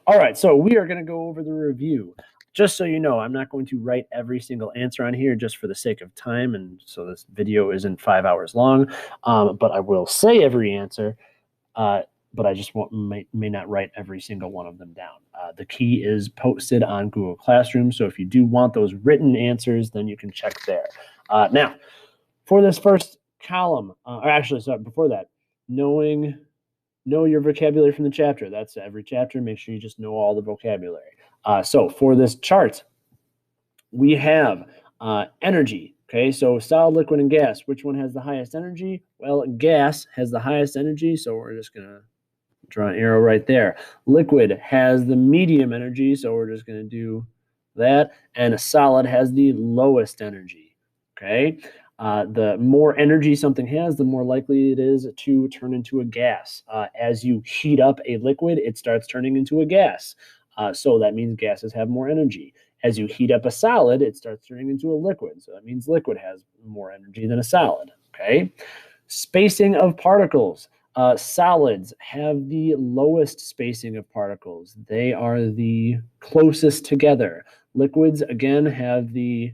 All right, so we are going to go over the review. Just so you know, I'm not going to write every single answer on here just for the sake of time, and so this video isn't 5 hours long. But I will say every answer, but I just may not write every single one of them down. The key is posted on Google Classroom, so if you do want those written answers, then you can check there. Now, for this first column, or actually, sorry, before that, know your vocabulary from the chapter. That's every chapter. Make sure you just know all the vocabulary. So for this chart, we have energy. Okay, so solid, liquid, and gas. Which one has the highest energy? Well, gas has the highest energy, so we're just going to draw an arrow right there. Liquid has the medium energy, so we're just going to do that. And a solid has the lowest energy. Okay, the more energy something has, the more likely it is to turn into a gas. As you heat up a liquid, it starts turning into a gas. So that means gases have more energy. As you heat up a solid, it starts turning into a liquid. So that means liquid has more energy than a solid. Okay. Spacing of particles. Solids have the lowest spacing of particles. They are the closest together. Liquids, again, have the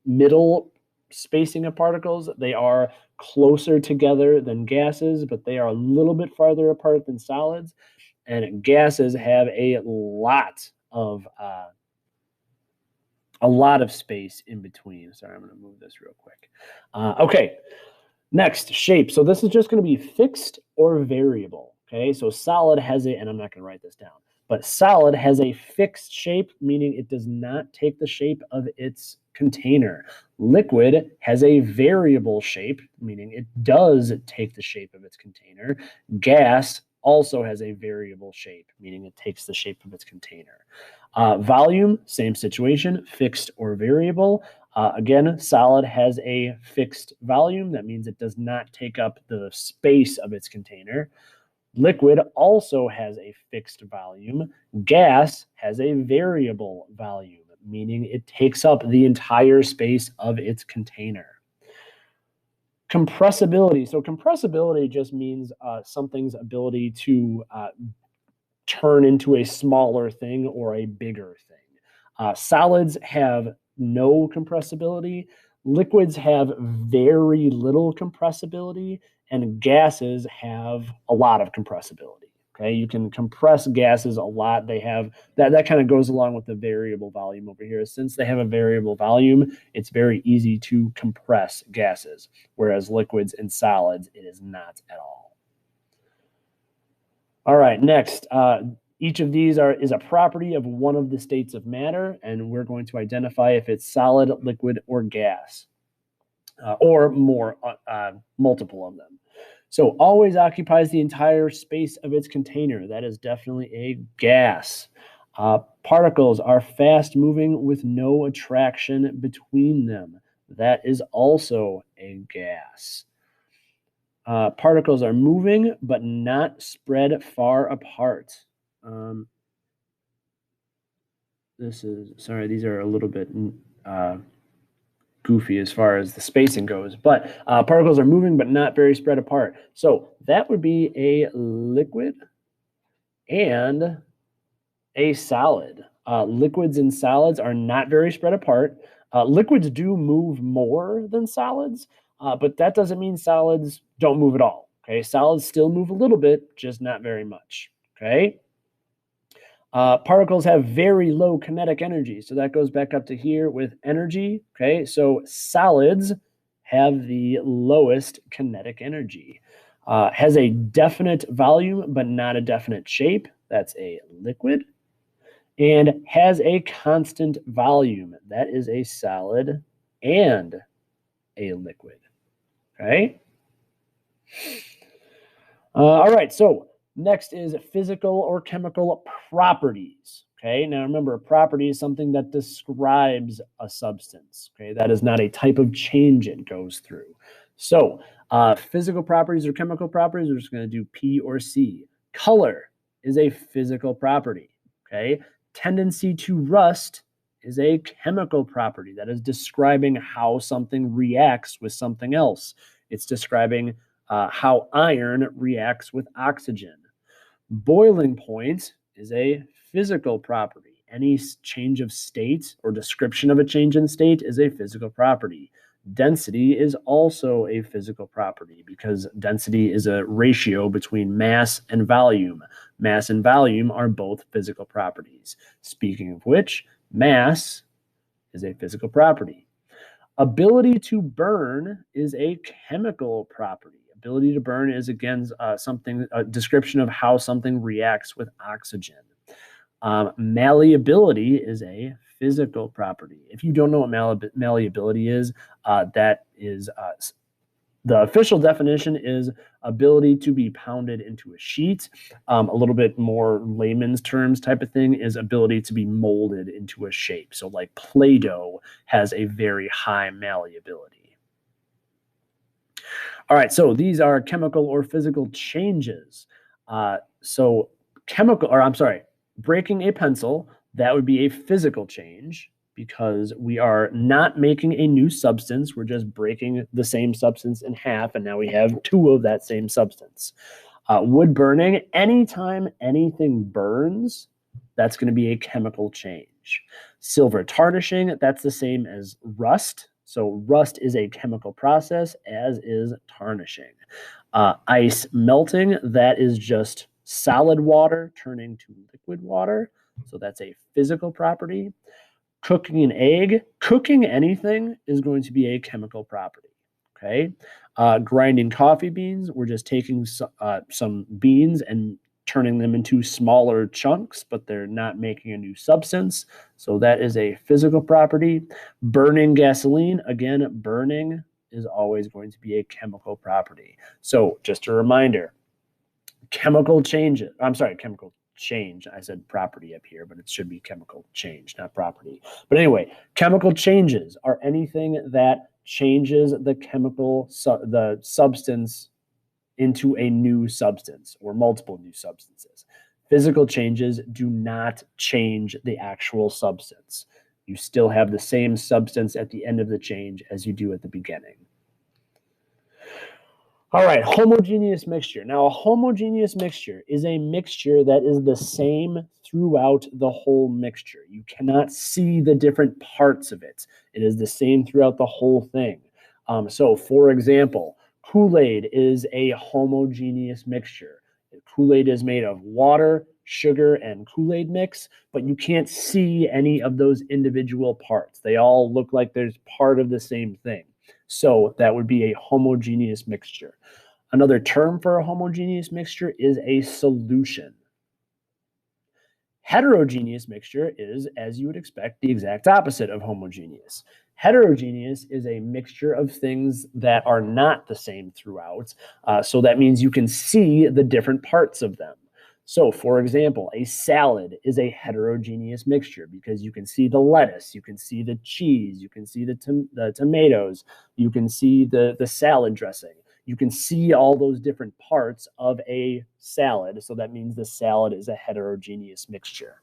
middle spacing of particles. They are closer together than gases, but they are a little bit farther apart than solids. And gases have a lot of space in between. Sorry, I'm going to move this real quick. Okay. Next, shape. So this is just going to be fixed or variable. Okay, so solid has a, and I'm not going to write this down, but solid has a fixed shape, meaning it does not take the shape of its container. Liquid has a variable shape, meaning it does take the shape of its container. Gas also has a variable shape, meaning it takes the shape of its container. Volume, same situation, fixed or variable. Again, solid has a fixed volume. That means it does not take up the space of its container. Liquid also has a fixed volume. Gas has a variable volume, meaning it takes up the entire space of its container. Compressibility. So compressibility just means something's ability to turn into a smaller thing or a bigger thing. Solids have no compressibility. Liquids have very little compressibility, and gases have a lot of compressibility. Okay, you can compress gases a lot. They have that kind of goes along with the variable volume over here. Since they have a variable volume, it's very easy to compress gases, whereas liquids and solids, it is not at all. All right, next, each of these is a property of one of the states of matter, and we're going to identify if it's solid, liquid, or gas, or more, multiple of them. So always occupies the entire space of its container. That is definitely a gas. Particles are fast moving with no attraction between them. That is also a gas. Particles are moving, but not spread far apart. These are a little bit goofy as far as the spacing goes, but particles are moving, but not very spread apart. So that would be a liquid and a solid. Liquids and solids are not very spread apart. Liquids do move more than solids, but that doesn't mean solids don't move at all. Okay, solids still move a little bit, just not very much. Okay. Particles have very low kinetic energy, so that goes back up to here with energy. Okay, so solids have the lowest kinetic energy. Has a definite volume, but not a definite shape. That's a liquid. And has a constant volume. That is a solid and a liquid. Okay. All right. So next is physical or chemical properties. Okay. Now remember, a property is something that describes a substance. Okay. That is not a type of change it goes through. So physical properties or chemical properties, we're just going to do P or C. Color is a physical property. Okay. Tendency to rust is a chemical property that is describing how something reacts with something else. It's describing how iron reacts with oxygen. Boiling point is a physical property. Any change of state or description of a change in state is a physical property. Density is also a physical property because density is a ratio between mass and volume. Mass and volume are both physical properties. Speaking of which, mass is a physical property. Ability to burn is a chemical property. Ability to burn is, again, a description of how something reacts with oxygen. Malleability is a physical property. If you don't know what malleability is, that is the official definition is ability to be pounded into a sheet. A little bit more layman's terms type of thing is ability to be molded into a shape. So like Play-Doh has a very high malleability. All right, so these are chemical or physical changes. Breaking a pencil, that would be a physical change because we are not making a new substance. We're just breaking the same substance in half, and now we have two of that same substance. Wood burning, anytime anything burns, that's going to be a chemical change. Silver tarnishing, that's the same as rust. So rust is a chemical process, as is tarnishing. Ice melting, that is just solid water turning to liquid water. So that's a physical property. Cooking an egg, cooking anything is going to be a chemical property. Okay. Grinding coffee beans, we're just taking some beans and turning them into smaller chunks, but they're not making a new substance. So that is a physical property. Burning gasoline, again, burning is always going to be a chemical property. So just a reminder, chemical change. I said property up here, but it should be chemical change, not property. But anyway, chemical changes are anything that changes the substance into a new substance or multiple new substances. Physical changes do not change the actual substance. You still have the same substance at the end of the change as you do at the beginning. All right, homogeneous mixture. Now, a homogeneous mixture is a mixture that is the same throughout the whole mixture. You cannot see the different parts of it. It is the same throughout the whole thing. So, for example, Kool-Aid is a homogeneous mixture. Kool-Aid is made of water, sugar, and Kool-Aid mix, but you can't see any of those individual parts. They all look like there's part of the same thing. So that would be a homogeneous mixture. Another term for a homogeneous mixture is a solution. Heterogeneous mixture is, as you would expect, the exact opposite of homogeneous. Heterogeneous is a mixture of things that are not the same throughout. So that means you can see the different parts of them. So, for example, a salad is a heterogeneous mixture because you can see the lettuce, you can see the cheese, you can see the tomatoes, you can see the salad dressing. You can see all those different parts of a salad. So that means the salad is a heterogeneous mixture.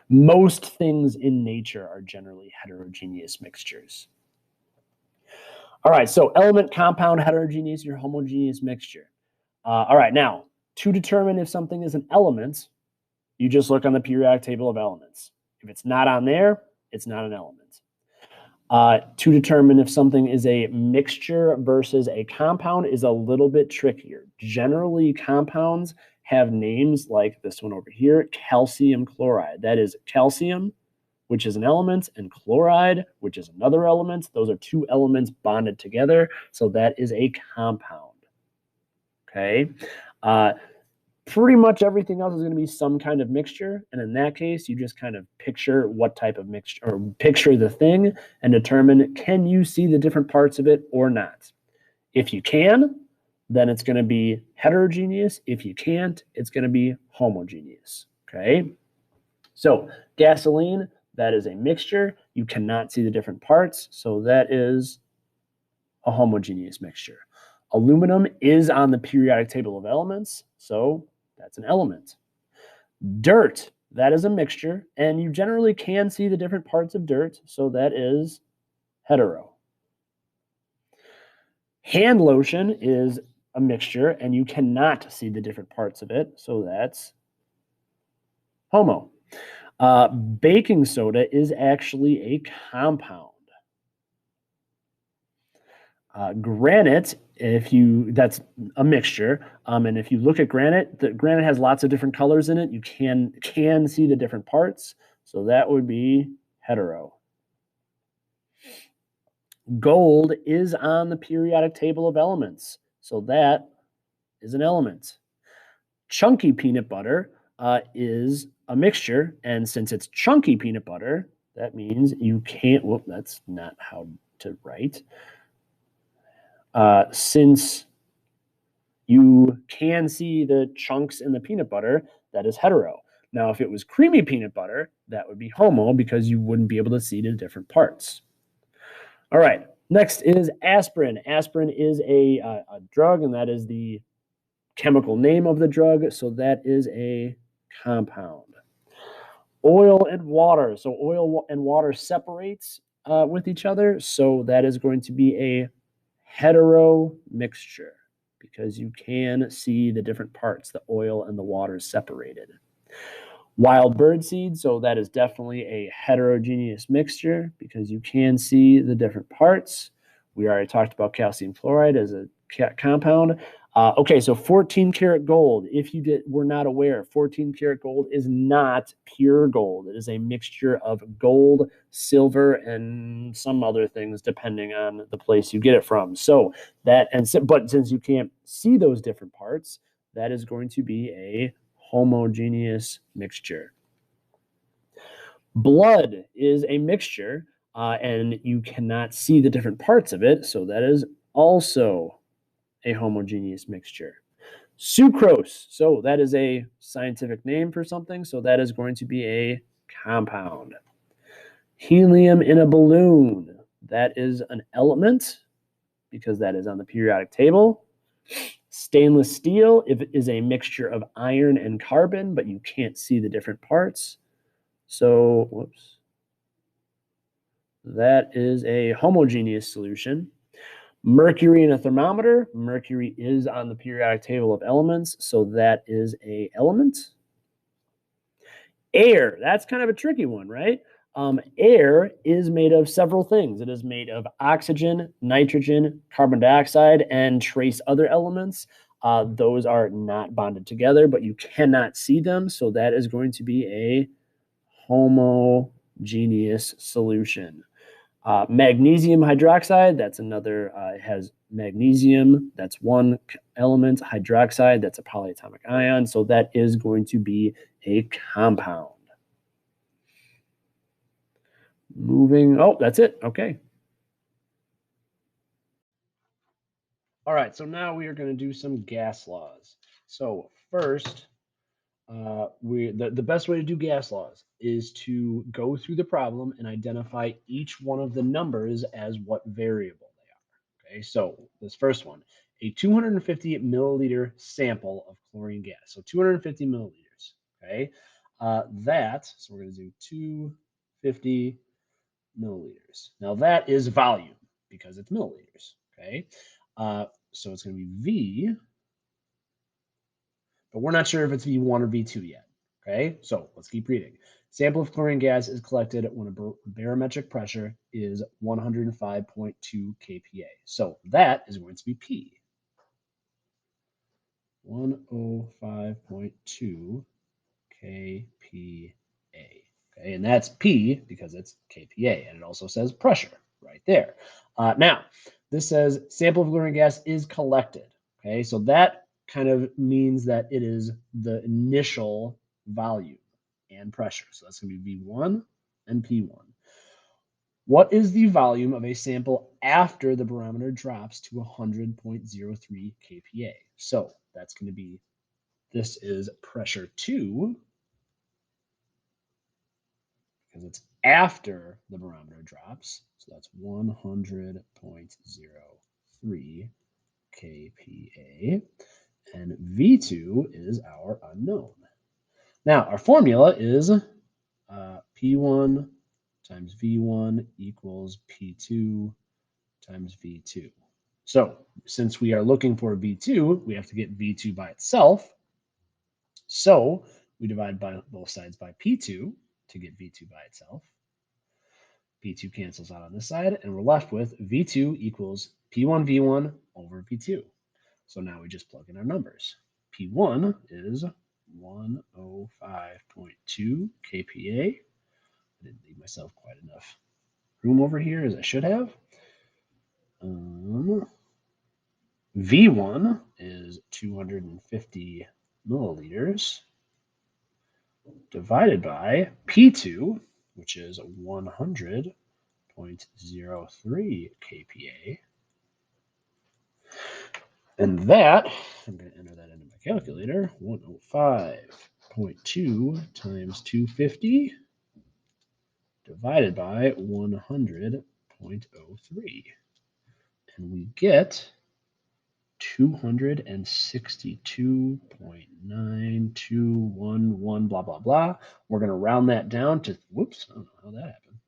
Most things in nature are generally heterogeneous mixtures. All right, so element, compound, heterogeneous, or homogeneous mixture. All right, now, to determine if something is an element, you just look on the periodic table of elements. If it's not on there, it's not an element. To determine if something is a mixture versus a compound is a little bit trickier. Generally, compounds have names like this one over here, calcium chloride. That is calcium, which is an element, and chloride, which is another element. Those are two elements bonded together, so that is a compound. Okay. Pretty much everything else is going to be some kind of mixture. And in that case, you just kind of picture what type of mixture, or picture the thing and determine, can you see the different parts of it or not? If you can, then it's going to be heterogeneous. If you can't, it's going to be homogeneous. Okay. So gasoline, that is a mixture. You cannot see the different parts. So that is a homogeneous mixture. Aluminum is on the periodic table of elements, so that's an element. Dirt, that is a mixture, and you generally can see the different parts of dirt, so that is hetero. Hand lotion is a mixture, and you cannot see the different parts of it, so that's HOMO. Baking soda is actually a compound. Granite, that's a mixture, and if you look at granite, the granite has lots of different colors in it. You can see the different parts, so that would be hetero. Gold is on the periodic table of elements, so that is an element. Chunky peanut butter is a mixture, and since it's chunky peanut butter, that means you can't. Whoop, that's not how to write. Since you can see the chunks in the peanut butter, that is hetero. Now, if it was creamy peanut butter, that would be homo because you wouldn't be able to see the different parts. All right, next is aspirin. Aspirin is a drug, and that is the chemical name of the drug, so that is a compound. Oil and water. So oil and water separates with each other, so that is going to be a hetero mixture because you can see the different parts, the oil and the water separated. Wild bird seed, so that is definitely a heterogeneous mixture because you can see the different parts. We already talked about calcium fluoride as a compound. Okay, so 14 karat gold. If you were not aware, 14 karat gold is not pure gold. It is a mixture of gold, silver, and some other things depending on the place you get it from. So but since you can't see those different parts, that is going to be a homogeneous mixture. Blood is a mixture, and you cannot see the different parts of it, so that is also a homogeneous mixture. Sucrose, so that is a scientific name for something, so that is going to be a compound. Helium in a balloon, that is an element because that is on the periodic table. Stainless steel is a mixture of iron and carbon, but you can't see the different parts. So, whoops. That is a homogeneous solution. Mercury in a thermometer. Mercury is on the periodic table of elements, so that is an element. Air, that's kind of a tricky one, right? Air is made of several things. It is made of oxygen, nitrogen, carbon dioxide, and trace other elements. Those are not bonded together, but you cannot see them, so that is going to be a homogeneous solution. Magnesium hydroxide, that's another, it has magnesium, that's one element. Hydroxide, that's a polyatomic ion, so that is going to be a compound. That's it, okay. All right, so now we are going to do some gas laws. So first, the best way to do gas laws is to go through the problem and identify each one of the numbers as what variable they are. Okay, so this first one, a 250 milliliter sample of chlorine gas. So 250 milliliters. Okay, so we're going to do 250 milliliters. Now that is volume because it's milliliters. Okay, so it's going to be V. But we're not sure if it's V1 or V2 yet. Okay, so let's keep reading. Sample of chlorine gas is collected when a barometric pressure is 105.2 kPa. So that is going to be P. 105.2 kPa. Okay, and that's P because it's kPa, and it also says pressure right there. Now, this says sample of chlorine gas is collected. Okay, so that kind of means that it is the initial volume and pressure. So that's going to be V1 and P1. What is the volume of a sample after the barometer drops to 100.03 kPa? So that's going to be, this is pressure 2, because it's after the barometer drops. So that's 100.03 kPa. And V2 is our unknown. Now, our formula is P1 times V1 equals P2 times V2. So since we are looking for V2, we have to get V2 by itself. So we divide by both sides by P2 to get V2 by itself. P2 cancels out on this side, and we're left with V2 equals P1 V1 over V2. So now we just plug in our numbers. P1 is 105.2 kPa. I didn't leave myself quite enough room over here as I should have. V1 is 250 milliliters divided by P2, which is 100.03 kPa. And that, I'm going to enter that into my calculator, 105.2 times 250 divided by 100.03. And we get 262.9211, blah, blah, blah. We're going to round that down to, whoops, I don't know how that happened.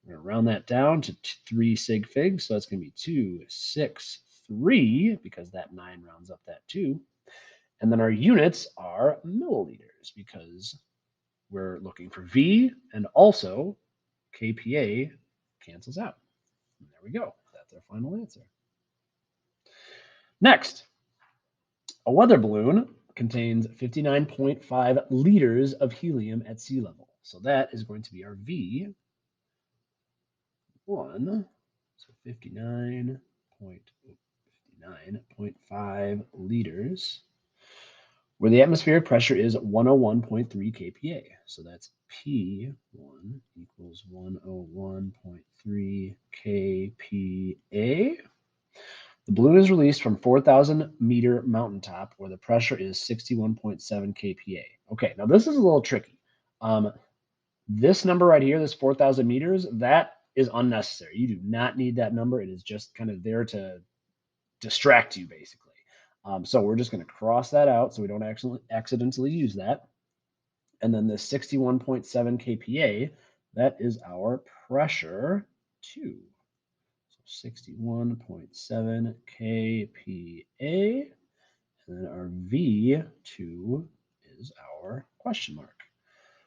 We're going to round that down to 3 sig figs. So that's going to be 263 because that 9 rounds up that 2. And then our units are milliliters because we're looking for V and also kPa cancels out. And there we go. That's our final answer. Next, a weather balloon contains 59.5 liters of helium at sea level. So that is going to be our V1. So 59.5 liters, where the atmospheric pressure is 101.3 kPa. So that's P1 equals 101.3 kPa. The balloon is released from 4,000 meter mountaintop where the pressure is 61.7 kPa. Okay, now this is a little tricky. This number right here, this 4,000 meters, that is unnecessary. You do not need that number. It is just kind of there to distract you, basically. So we're just going to cross that out so we don't accidentally use that. And then the 61.7 kPa, that is our pressure 2. 61.7 kPa, and then our V2 is our question mark.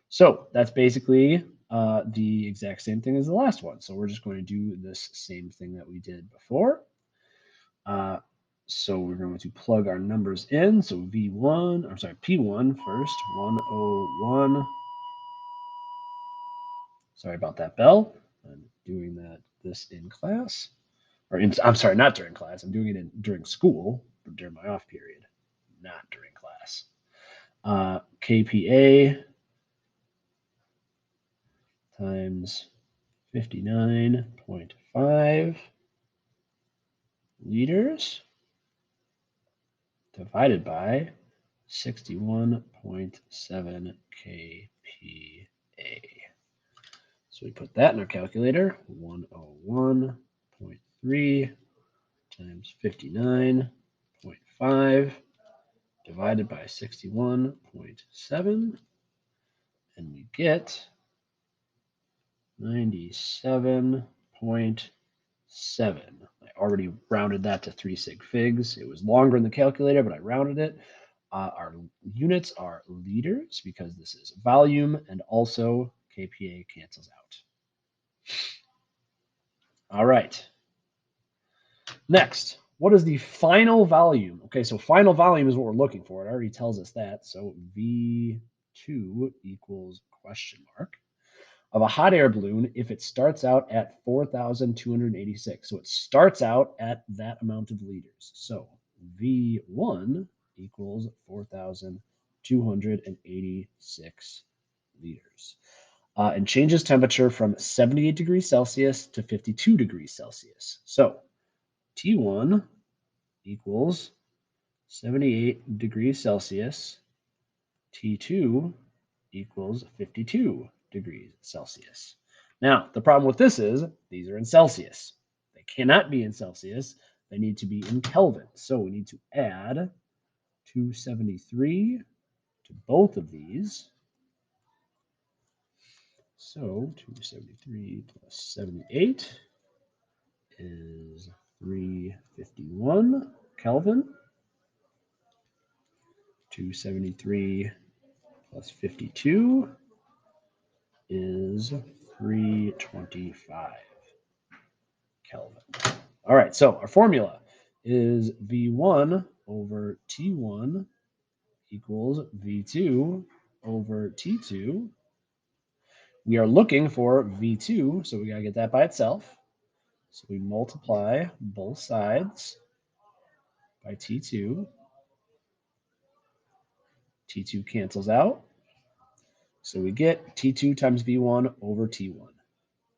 So that's basically the exact same thing as the last one. So we're just going to do this same thing that we did before. So we're going to plug our numbers in. So P1 first, 101. Sorry about that bell. I'm doing this in class. I'm sorry, not during class. I'm doing it during school, during my off period, not during class. kPa times 59.5 liters divided by 61.7 kPa. So we put that in our calculator, 101.3 times 59.5 divided by 61.7, and we get 97.7. I already rounded that to 3 sig figs. It was longer in the calculator, but I rounded it. Our units are liters because this is volume, and also kPa cancels out. All right. Next, what is the final volume? Okay, so final volume is what we're looking for. It already tells us that. So V2 equals question mark of a hot air balloon if it starts out at 4,286. So it starts out at that amount of liters. So V1 equals 4,286 liters. And changes temperature from 78 degrees Celsius to 52 degrees Celsius. So T1 equals 78 degrees Celsius. T2 equals 52 degrees Celsius. Now, the problem with this is these are in Celsius. They cannot be in Celsius. They need to be in Kelvin. So we need to add 273 to both of these. So 273 plus 78 is 351 Kelvin. 273 plus 52 is 325 Kelvin. All right, so our formula is V1 over T1 equals V2 over T2. We are looking for V2, so we got to get that by itself. So we multiply both sides by T2. T2 cancels out. So we get T2 times V1 over T1.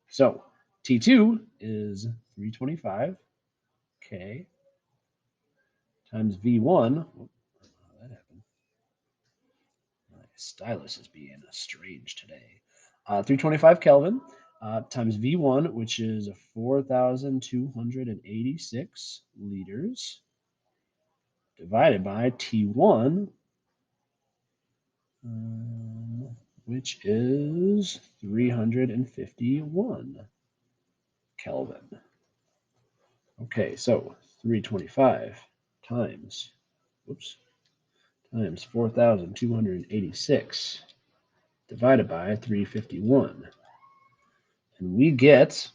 So T2 is 325 K times V1. Oh, how that happened. My stylus is being strange today. 325 Kelvin times V1, which is 4,286 liters, divided by T1, which is 351 Kelvin. Okay, so 325 times 4,286 divided by 351. And we get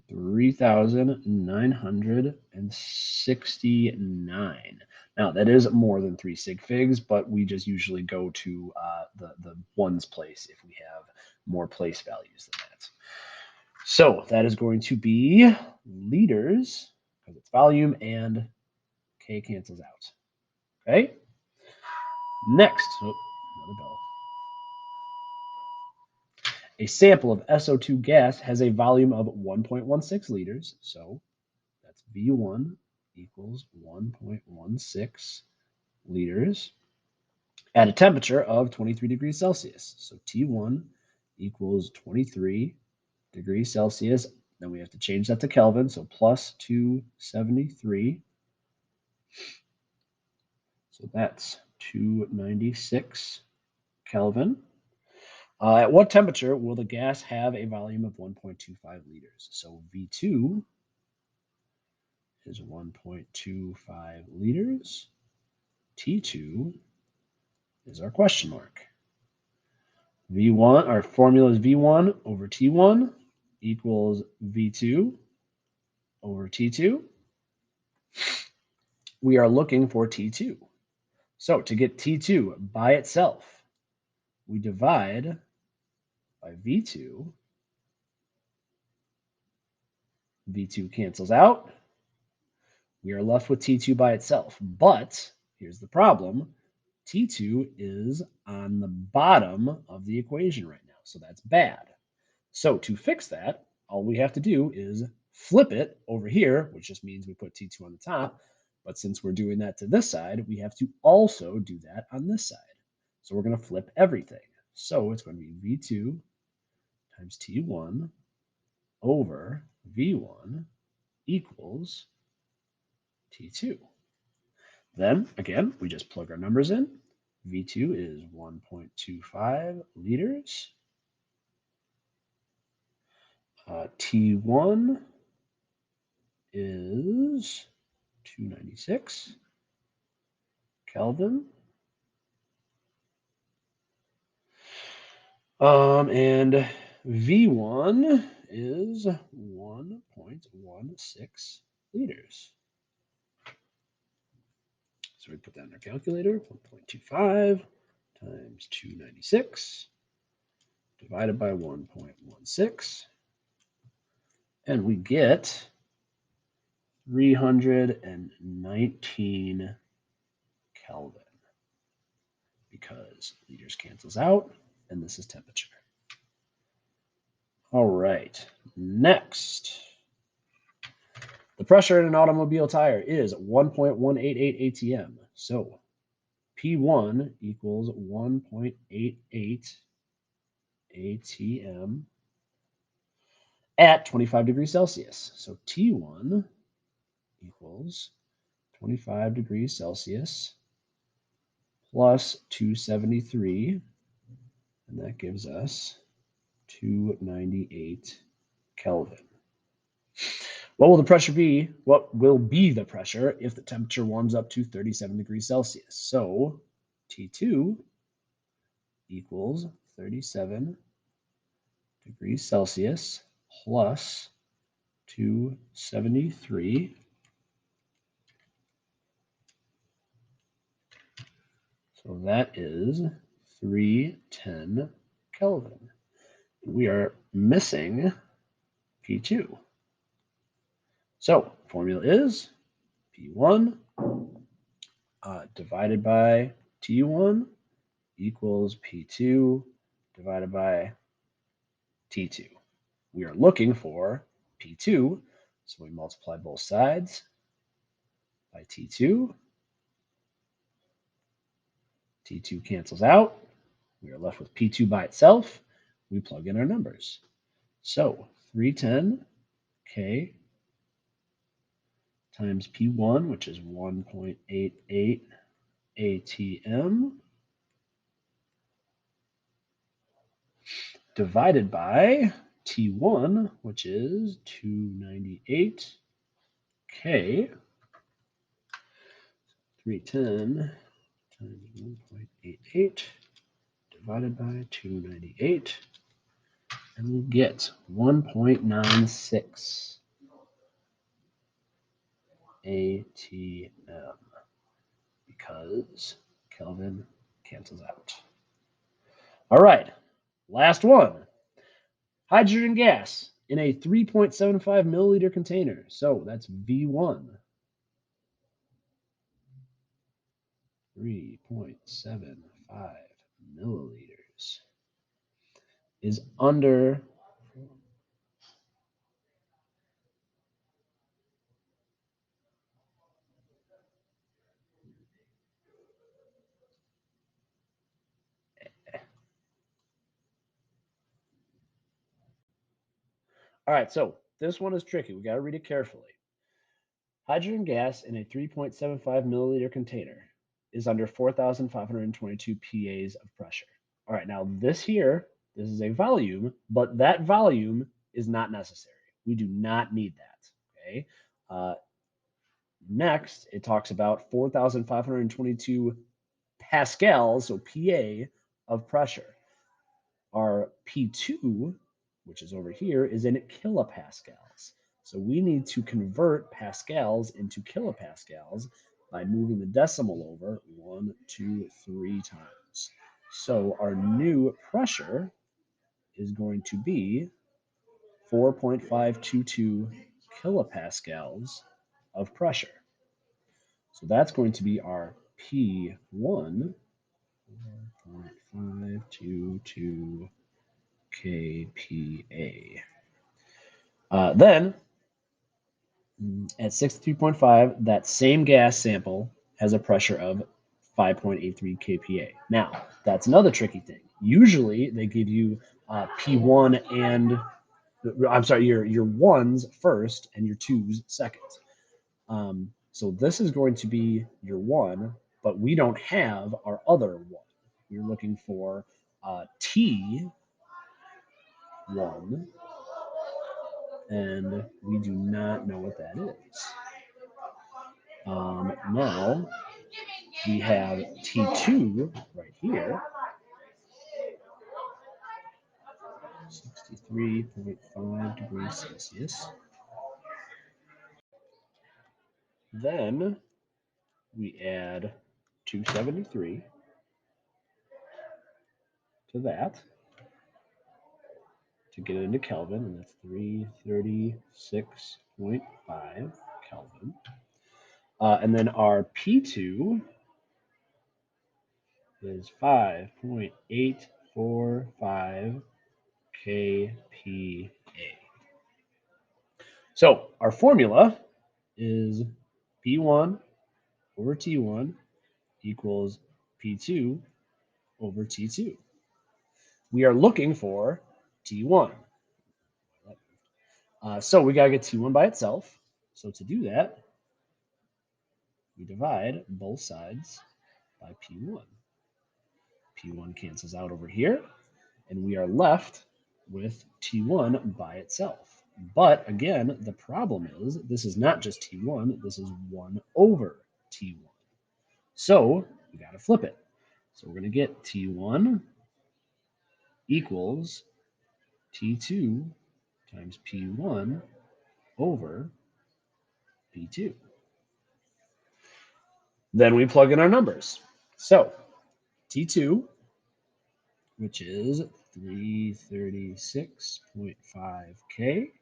3,969. Now, that is more than 3 sig figs, but we just usually go to the ones place if we have more place values than that. So that is going to be liters, because it's volume, and K cancels out. Okay? Next, another bell. A sample of SO2 gas has a volume of 1.16 liters, so that's V1 equals 1.16 liters at a temperature of 23 degrees Celsius. So T1 equals 23 degrees Celsius. Then we have to change that to Kelvin, so plus 273. So that's 296 Kelvin. At what temperature will the gas have a volume of 1.25 liters? So V2 is 1.25 liters. T2 is our question mark. V1, our formula is V1 over T1 equals V2 over T2. We are looking for T2. So to get T2 by itself, we divide by V2. V2 cancels out. We are left with T2 by itself. But here's the problem. T2 is on the bottom of the equation right now, so that's bad. So to fix that, all we have to do is flip it over here, which just means we put T2 on the top. But since we're doing that to this side, we have to also do that on this side. So we're going to flip everything. So it's going to be V2 times T1 over V1 equals T2. Then, again, we just plug our numbers in. V2 is 1.25 liters. T1 is 296 Kelvin. And V1 is 1.16 liters. So we put that in our calculator, 1.25 times 296 divided by 1.16. And we get 319 Kelvin because liters cancels out, and this is temperature. All right, next. The pressure in an automobile tire is 1.188 ATM. So P1 equals 1.88 ATM at 25 degrees Celsius. So T1 equals 25 degrees Celsius plus 273, and that gives us 298 Kelvin. What will the pressure be? What will be the pressure if the temperature warms up to 37 degrees Celsius? So T2 equals 37 degrees Celsius plus 273. So that is 310 Kelvin. We are missing P2. So formula is P1 divided by T1 equals P2 divided by T2. We are looking for P2, so we multiply both sides by T2. T2 cancels out. We are left with P2 by itself. We plug in our numbers. So 310K times P1, which is 1.88 ATM, divided by T1, which is 298K. 310 times 1.88 divided by 298, and we'll get 1.96 ATM because Kelvin cancels out. All right, last one. Hydrogen gas in a 3.75 milliliter container. So that's V1. 3.75 milliliters is under All right, so this one is tricky. We got to read it carefully. Hydrogen gas in a 3.75 milliliter container is under 4,522 PAs of pressure. All right, now this is a volume, but that volume is not necessary. We do not need that, okay? Next, it talks about 4,522 pascals, so PA, of pressure. Our P2, which is over here, is in kilopascals. So we need to convert pascals into kilopascals by moving the decimal over 1, 2, 3 times. So our new pressure is going to be 4.522 kilopascals of pressure. So that's going to be our P1, 4.522 kPa. Then, at 63.5, that same gas sample has a pressure of 5.83 kPa. Now, that's another tricky thing. Usually, they give you P1 and your ones first and your twos second. So this is going to be your one, but we don't have our other one. We're looking for T1, and we do not know what that is. Now we have T2 right here, 63.5 degrees Celsius. Then we add 273 to that to get it into Kelvin, and that's 336.5 Kelvin. And then our P2 is 5.845 kPa. So our formula is P1 over T1 equals P2 over T2. We are looking for T1. So we got to get T1 by itself. So to do that, we divide both sides by P1. P1 cancels out over here, and we are left with T1 by itself. But again, the problem is this is not just T1, this is 1 over T1. So we got to flip it. So we're going to get T1 equals T2 times P1 over P2. Then we plug in our numbers. So T2, which is 336.5 K,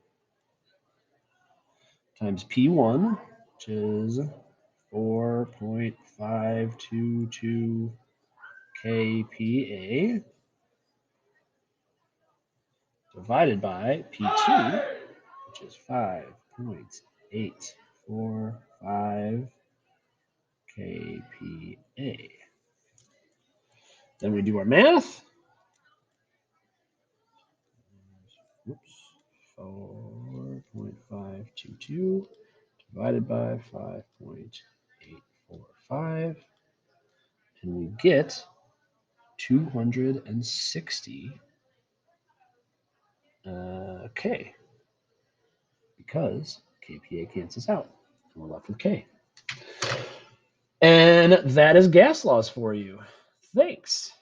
times P1, which is 4.522 kPa, divided by P2, which is 5.845 kPa. Then we do our math. Oops. 4.522 divided by 5.845, and we get 260 K, because kPa cancels out, and we're left with K. And that is gas laws for you. Thanks.